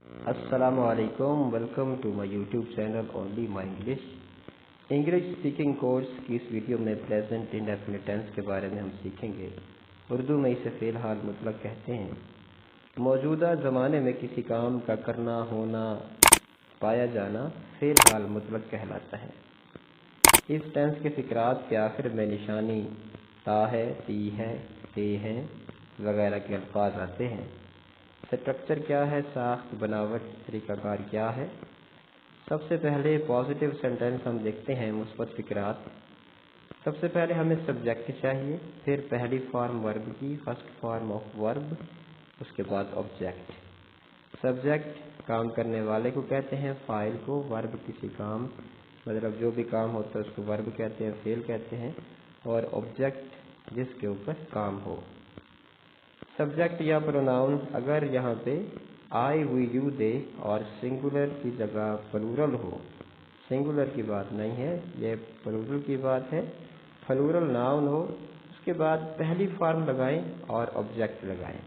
Assalamu alaikum, welcome to my YouTube channel Only My English speaking course की इस video में present indefinite tense के बारे में हम सीखेंगे। उर्दू में इसे फ़ेल हाल मुतलक कहते हैं। मौजूदा ज़माने में किसी काम का करना, होना, पाया जाना फ़ेल हाल मुतलक कहलाता है। इस टेंस के फ़िक्रात के आखिर में निशानी ता है, ती है, ते हैं वगैरह के अल्फाज आते हैं। स्ट्रक्चर क्या है, साख्त, बनावट, तरीक़ाकार क्या है। सबसे पहले पॉजिटिव सेंटेंस हम देखते हैं, मुस्बत फ़िक्रात। सबसे पहले हमें सब्जेक्ट चाहिए, फिर पहली फॉर्म वर्ब की, फर्स्ट फॉर्म ऑफ वर्ब, उसके बाद ऑब्जेक्ट। सब्जेक्ट काम करने वाले को कहते हैं, फ़ाइल को, वर्ब किसी काम मतलब जो भी काम होता है उसको वर्ब कहते हैं, फ़ेल कहते हैं, और ऑब्जेक्ट जिसके ऊपर काम हो। सब्जेक्ट या प्रोनाउन अगर यहाँ पे आई, वी, यू, दे और सिंगुलर की जगह प्लूरल हो, सिंगुलर की बात नहीं है, ये प्लूरल की बात है, प्लूरल नाउन हो, उसके बाद पहली फॉर्म लगाएं और ऑब्जेक्ट लगाएं।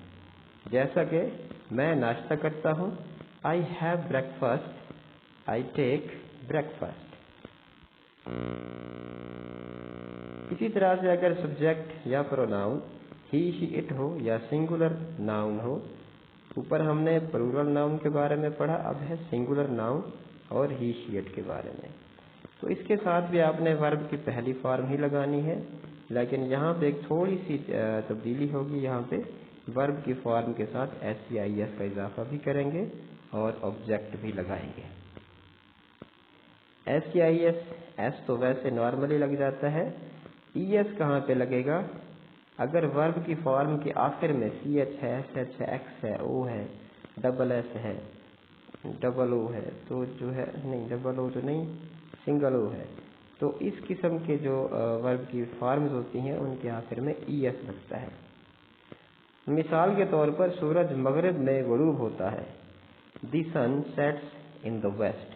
जैसा कि मैं नाश्ता करता हूँ, I have breakfast, I take breakfast. इसी तरह से अगर सब्जेक्ट या प्रोनाउन ही, शी, इट हो या सिंगुलर नाउन हो, ऊपर हमने प्लूरल नाउन के बारे में पढ़ा, अब है सिंगुलर नाउन और ही, शी, इट के बारे में। तो इसके साथ भी आपने वर्ब की पहली फॉर्म ही लगानी है, लेकिन यहाँ पे एक थोड़ी सी तब्दीली होगी। यहाँ पे वर्ब की फॉर्म के साथ SCIS का इजाफा भी करेंगे और ऑब्जेक्ट भी लगाएंगे। SCIS एस तो वैसे नॉर्मली लग जाता है, ES कहाँ पे लगेगा? अगर वर्ब की फॉर्म के आखिर में CH है, SH है, X है, O है, डबल S है, डबल O है, तो जो है नहीं, डबल O तो नहीं, सिंगल O है, तो इस किस्म के जो वर्ब की फॉर्म्स होती हैं उनके आखिर में ES लगता है। मिसाल के तौर पर सूरज मगरिब में गुरूब होता है। The sun sets in the west.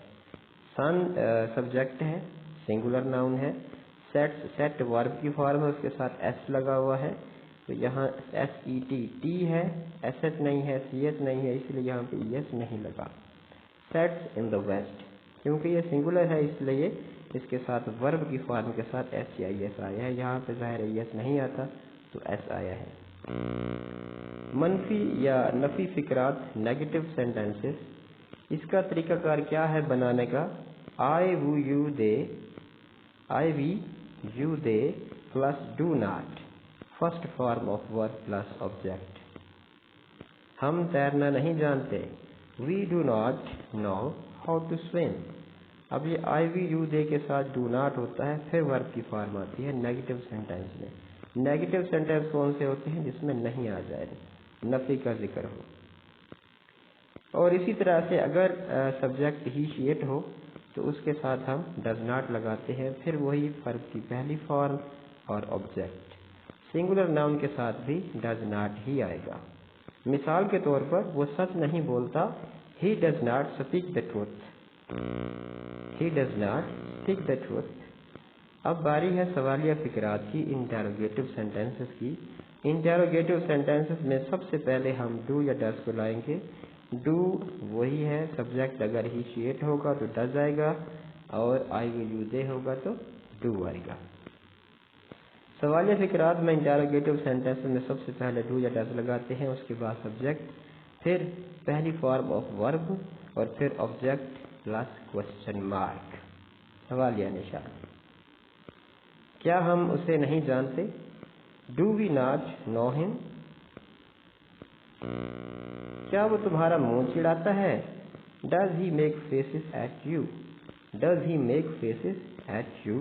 Sun subject है, सिंगुलर नाउन है, सेट वर्ब की फॉर्म है, उसके साथ S लगा हुआ है, तो यहाँ SET, T है, SH नहीं है, CH नहीं है, इसलिए यहाँ पे ES नहीं लगा। सेट्स इन द वेस्ट, क्योंकि ये सिंगुलर है इसलिए इसके साथ वर्ब की फॉर्म के साथ SCIS आया है। यहाँ पे ज़ाहिर ES नहीं आता तो S आया है। मनफी या नफी फ़िक्रात, नेगेटिव सेंटेंसेस, इसका तरीक़ाकार क्या है बनाने का? I, we, you, they, I, we, you, they plus do not, first form of verb plus object. हम तैरना नहीं जानते, we do not know how to swim. अब ये आई, वी, यू, दे के साथ डू नॉट होता है, फिर वर्ब की फॉर्म आती है नेगेटिव सेंटेंस में। नेगेटिव सेंटेंस कौन से होते हैं? जिसमें नहीं आ जाए, नफी का जिक्र हो। और इसी तरह से अगर सब्जेक्ट ही, शी, इट हो तो उसके साथ हम डज नॉट लगाते हैं, फिर वही वर्ब की पहली फॉर्म और ऑब्जेक्ट। सिंगुलर नाउन के साथ भी डज नॉट ही आएगा। मिसाल के तौर पर वो सच नहीं बोलता, ही does not speak the truth, he does not speak the truth. अब बारी है सवालिया फ़िक्रात की, इंटेरोगेटिव सेंटेंसेस की। इंटेरोगेटिव सेंटेंसेस में सबसे पहले हम डू या डज को लाएंगे। डू वही है, सब्जेक्ट अगर ही, शी, इट होगा तो डज आएगा, और आई, वी, यू, दे होगा तो डू आएगा। सवालिया फ़िक्रात में इंटेरोगेटिव सेंटेंसेस में सबसे पहले डू या डज लगाते हैं, उसके बाद सब्जेक्ट, फिर पहली फॉर्म ऑफ वर्ब और फिर ऑब्जेक्ट प्लस क्वेश्चन मार्क, सवालिया निशान। क्या हम उसे नहीं जानते? Do we not know him? क्या वो तुम्हारा मुंह चिढ़ाता है? Does he make faces at you? Does he make faces at you?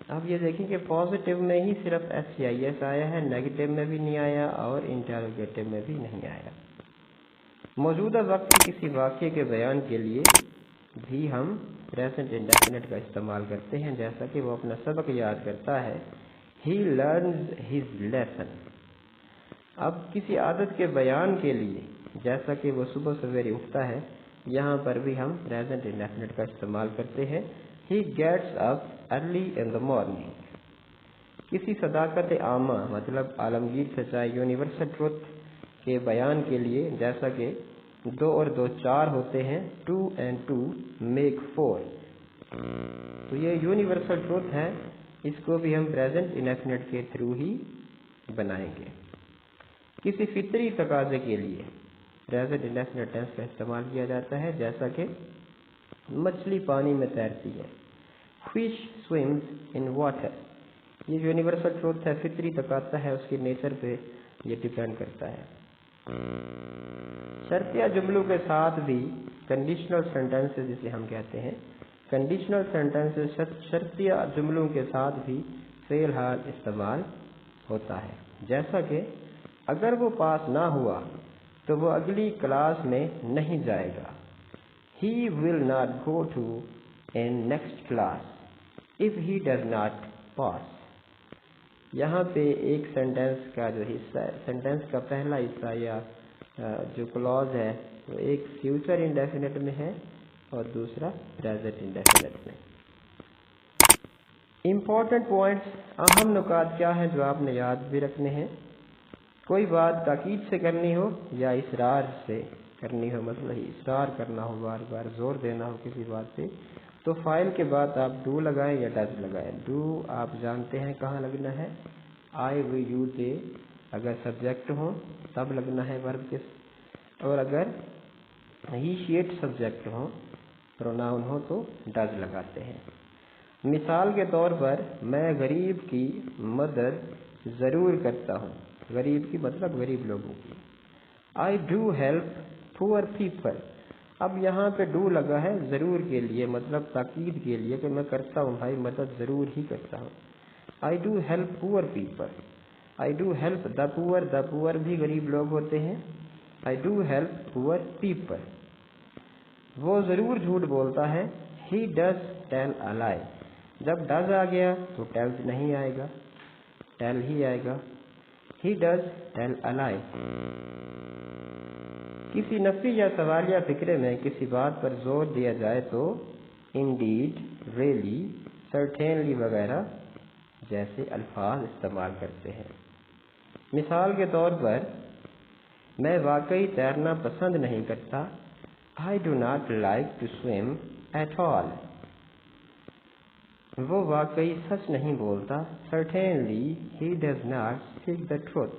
अब ये देखिए कि पॉजिटिव में ही सिर्फ SCIS आया है, नेगेटिव में भी नहीं आया और इंटेरोगेटिव में भी नहीं आया। मौजूदा वक्त के किसी वाक़ये के बयान के लिए भी हम प्रेजेंट इंडेफिनिट का इस्तेमाल करते हैं, जैसा कि वो अपना सबक याद करता है, ही लर्न्स हिज लेसन। अब किसी आदत के बयान के लिए, जैसा कि वो सुबह सवेरे उठता है, यहाँ पर भी हम प्रेजेंट इंडेफिनिट का इस्तेमाल करते हैं, he gets up early in the morning. किसी सदाकत आमा मतलब आलमगीर सच्चाई, यूनिवर्सल ट्रुथ के बयान के लिए, जैसा कि 2 और 2 4 होते हैं, 2 and 2 make 4। तो ये यूनिवर्सल ट्रूथ है, इसको भी हम प्रेजेंट इंडेफिनिट के थ्रू ही बनाएंगे। किसी फितरी तकाजे के लिए प्रेजेंट इंडेफिनिट टेंस का इस्तेमाल किया जाता है, जैसा कि मछली पानी में तैरती है, फिश स्विम्स इन वाटर। ये यूनिवर्सल ट्रूथ है, फितरी तकाजा है, उसकी नेचर पे ये डिपेंड करता है। शर्तिया जुमलों के साथ भी कंडीशनल सेंटेंसेस जिसे हम कहते हैं, कंडीशनल सेंटेंसेस शर्तिया जुमलों के साथ भी फेल हाल इस्तेमाल होता है, जैसा कि अगर वो पास ना हुआ तो वो अगली क्लास में नहीं जाएगा। He will not go to in next class if he does not pass। यहाँ पे एक सेंटेंस का जो हिस्सा है, सेंटेंस का पहला हिस्सा या जो क्लॉज है वो एक फ्यूचर इंडेफिनिट में है और दूसरा प्रेजेंट इंडेफिनिट में। इम्पोर्टेंट पॉइंट्स, अहम नुकात क्या हैं जो आपने याद भी रखने हैं। कोई बात ताकीद से करनी हो या इसरार से करनी हो, मतलब इसरार करना हो, बार बार जोर देना हो किसी बात पे, तो फाइल के बाद आप डू लगाएं या डज लगाएं। डू आप जानते हैं कहाँ लगना है, आई वी यू दे अगर सब्जेक्ट हो तब लगना है वर्ब के, और अगर ही शीट सब्जेक्ट हो, प्रोनाउन हो तो डज लगाते हैं। मिसाल के तौर पर मैं गरीब की मदद ज़रूर करता हूँ, गरीब की मतलब गरीब लोगों की। I do help poor people. अब यहाँ पे डू लगा है ज़रूर के लिए, मतलब ताकीद के लिए कि मैं करता हूँ भाई, मदद ज़रूर ही करता हूँ। I do help poor people, I do help the poor भी गरीब लोग होते हैं। I do help poor people. वो ज़रूर झूठ बोलता है, ही डज टेल अ लाई। जब डज आ गया तो टेल्स नहीं आएगा, टेल ही आएगा। ही डज टेल अ लाई। किसी नफी या सवालिया फिक्रे में किसी बात पर जोर दिया जाए तो इंडीड, रियली, सर्टेनली वगैरह जैसे अल्फाज इस्तेमाल करते हैं। मिसाल के तौर पर मैं वाकई तैरना पसंद नहीं करता, I do not like to swim at all. वो वाकई सच नहीं बोलता, certainly he does not speak the truth.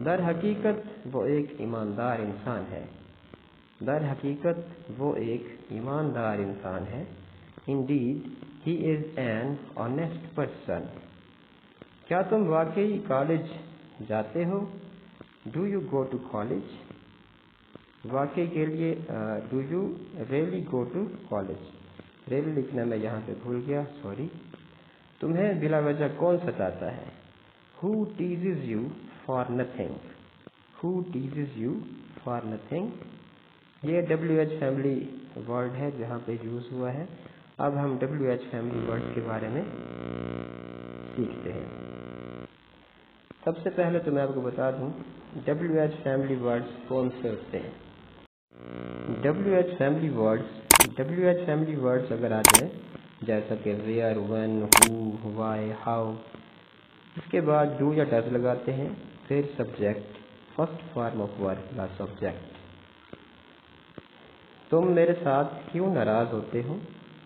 दर हकीकत वो एक ईमानदार इंसान है, दर हकीकत वो एक ईमानदार इंसान है। Indeed he is an honest person. क्या तुम वाकई कॉलेज जाते हो, do you go to college. वाकई के लिए do you really go to college. Really लिखना मैं यहाँ पे भूल गया, सॉरी। तुम्हें बिला वजह कौन सताता है, who teases you for nothing, who teases you for nothing. ये WH फैमिली वर्ड है जहाँ पे यूज हुआ है। अब हम WH फैमिली वर्ड्स के बारे में सीखते हैं। सबसे पहले तो मैं आपको बता दूं WH फैमिली वर्ड्स कौन से होते हैं। WH फैमिली वर्ड्स अगर आ जाए जैसा कि where, when, who, why, how, उसके बाद डू या डज लगाते हैं, फिर subject, first form of verb plus subject. तुम मेरे साथ क्यों नाराज होते हो,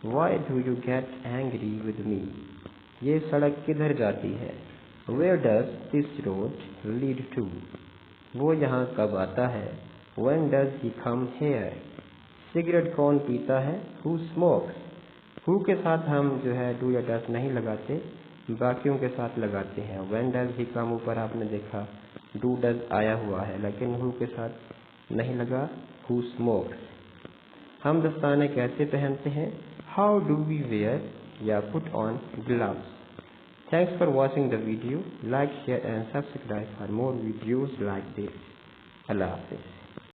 why do you get angry with me. ये सड़क किधर जाती है, where does this road lead to. वो यहाँ कब आता है, when does he come here. Cigarette कौन पीता है, हु स्मोक्स। हु के साथ हम जो है डू या डज नहीं लगाते, बाकियों के साथ लगाते हैं। व्हेन डज ही कम ऊपर आपने देखा डू डज आया हुआ है, लेकिन हु के साथ नहीं लगा, हु स्मोक्स। हम दस्ताने कैसे पहनते हैं, हाउ डू वी वेयर या put on gloves. Thanks for watching the video. Like, share and subscribe for more videos like this. Allah Hafiz.